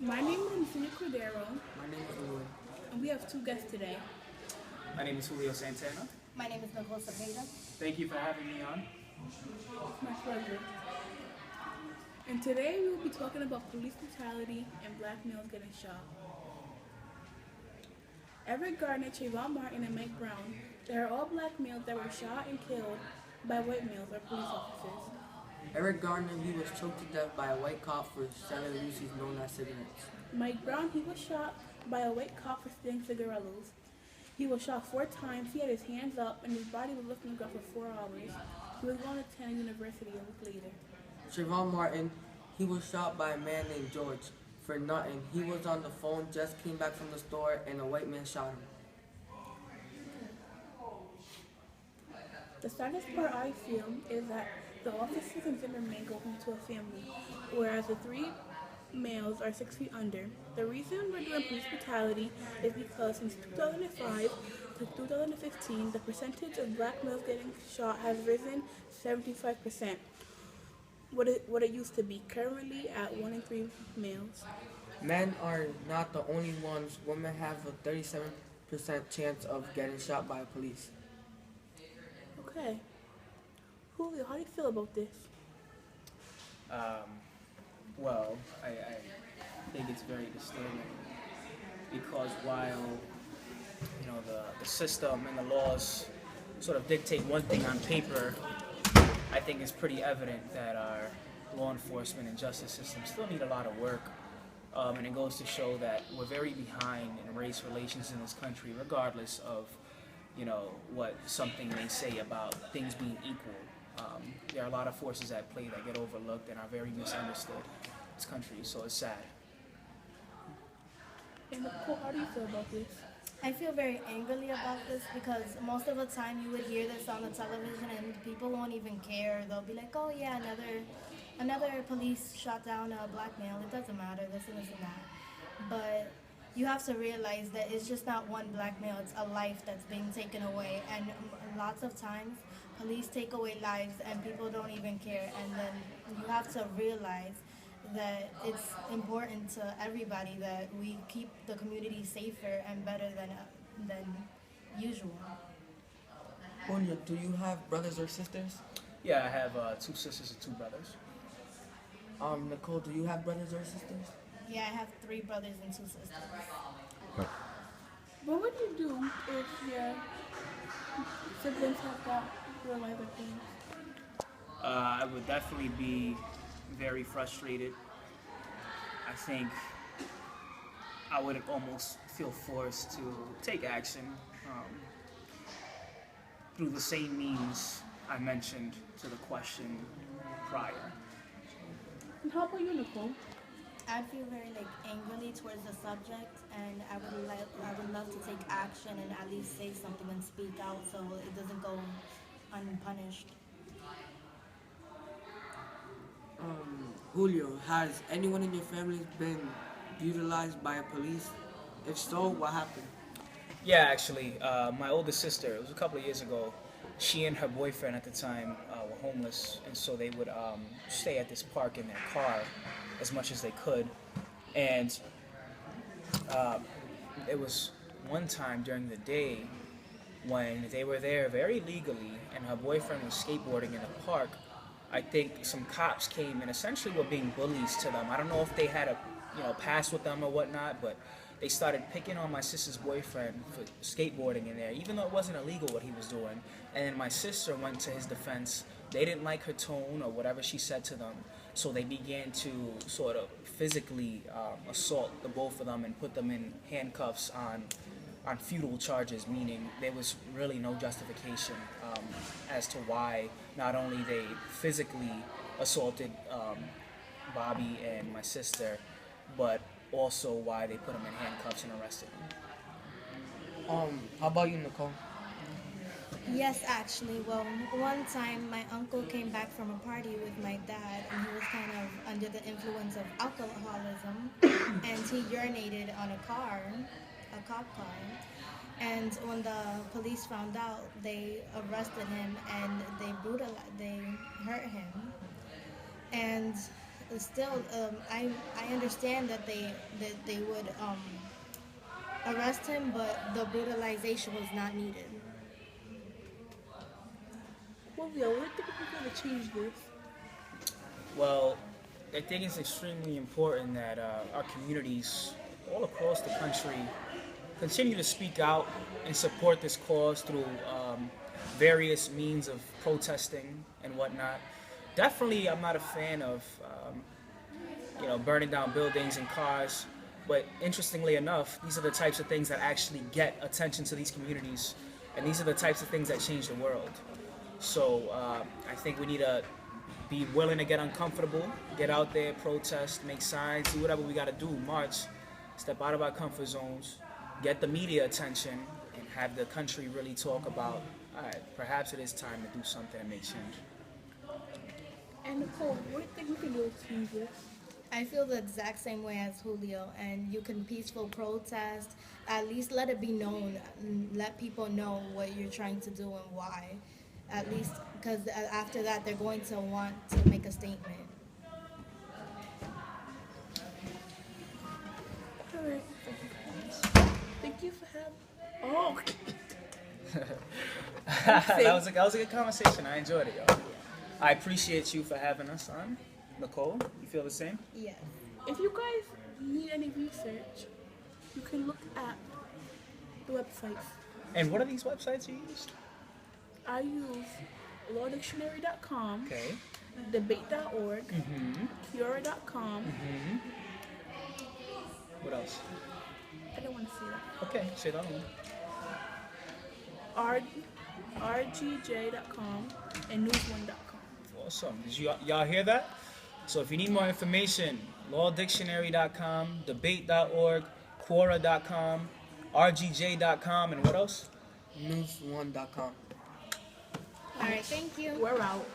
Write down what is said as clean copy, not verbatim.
My name is Cindy Cordero, My name is Louis. and we have two guests today. My name is Julio Santana. My name is Nicole Cepeda. Thank you for having me on. It's my pleasure. And today we will be talking about police brutality and black males getting shot. Eric Garner, Trayvon Martin, and Mike Brown, they are all black males that were shot and killed by white males or police officers. Eric Garner, he was choked to death by a white cop for selling Lucy's known as cigarettes. Mike Brown, he was shot by a white cop for stealing cigarillos. He was shot 4 times, he had his hands up, and his body was left on the ground for 4 hours. He was going to attend university a week later. Trayvon Martin, he was shot by a man named George for nothing. He was on the phone, just came back from the store, and a white man shot him. The saddest part I feel is that the officers and Zimmerman go home to a family, whereas the 3 males are 6 feet under. The reason we're doing police brutality is because since 2005 to 2015, the percentage of black males getting shot has risen 75%. What it used to be, currently at 1 in 3 males. Men are not the only ones. Women have a 37% chance of getting shot by police. Okay. Julio, how do you feel about this? Well, I think it's very disturbing because while the system and the laws sort of dictate one thing on paper, I think it's pretty evident that our law enforcement and justice system still need a lot of work. And it goes to show that we're very behind in race relations in this country, regardless of what something may say about things being equal. There are a lot of forces at play that get overlooked and are very misunderstood in this country, so it's sad. And Nicole, how do you feel about this? I feel very angrily about this because most of the time you would hear this on the television and people won't even care. They'll be like, oh yeah, another police shot down a black male. It doesn't matter, this and that. But you have to realize that it's just not one black male, it's a life that's being taken away. And lots of times police take away lives and people don't even care. And then you have to realize that it's important to everybody that we keep the community safer and better than usual. Julio, do you have brothers or sisters? Yeah, I have 2 sisters and 2 brothers. Nicole, do you have brothers or sisters? Yeah, I have 3 brothers and 2 sisters. What would you do if your siblings have got real life things? I would definitely be very frustrated. I think I would almost feel forced to take action through the same means I mentioned to the question prior. And how about you, Nicole? I feel very angrily towards the subject, and I would love to take action and at least say something and speak out so it doesn't go unpunished. Julio, has anyone in your family been brutalized by police? If so, what happened? Yeah, actually, my oldest sister, it was a couple of years ago, she and her boyfriend at the time were homeless, and so they would stay at this park in their car as much as they could. And it was one time during the day when they were there very legally and her boyfriend was skateboarding in the park. I think some cops came and essentially were being bullies to them. I don't know if they had a pass with them or whatnot, but they started picking on my sister's boyfriend for skateboarding in there, even though it wasn't illegal what he was doing. And then my sister went to his defense. They didn't like her tone or whatever she said to them, so they began to sort of physically assault the both of them and put them in handcuffs on futile charges, meaning there was really no justification as to why not only they physically assaulted Bobby and my sister, but also why they put them in handcuffs and arrested them. How about you, Nicole? Yes, actually. Well, one time my uncle came back from a party with my dad, and he was kind of under the influence of alcoholism, and he urinated on a cop car. And when the police found out, they arrested him and they hurt him. And still, I understand that they would arrest him, but the brutalization was not needed. Well, yeah, what do you think we could change this? Well, I think it's extremely important that our communities all across the country continue to speak out and support this cause through various means of protesting and whatnot. Definitely, I'm not a fan of burning down buildings and cars. But interestingly enough, these are the types of things that actually get attention to these communities, and these are the types of things that change the world. So I think we need to be willing to get uncomfortable, get out there, protest, make signs, do whatever we got to do, march, step out of our comfort zones, get the media attention, and have the country really talk about, all right, perhaps it is time to do something and make change. And Nicole, what do you think we can do to change this? I feel the exact same way as Julio, and you can peaceful protest. At least let it be known. Let people know what you're trying to do and why. At least, because after that, they're going to want to make a statement. All right. Thank you for having. Oh. that was a good conversation. I enjoyed it, y'all. I appreciate you for having us on. Nicole, you feel the same? Yes. If you guys need any research, you can look at the websites. And what are these websites you use? I use lawdictionary.com, Okay. debate.org, Mm-hmm. Cura.com. Mm-hmm. What else? I don't want to say that. Okay, say that one. RGJ.com and newsone.com. Awesome. Did y'all hear that? So if you need more information, lawdictionary.com, debate.org, Quora.com, rgj.com, and what else? News1.com. All right, thank you. We're out.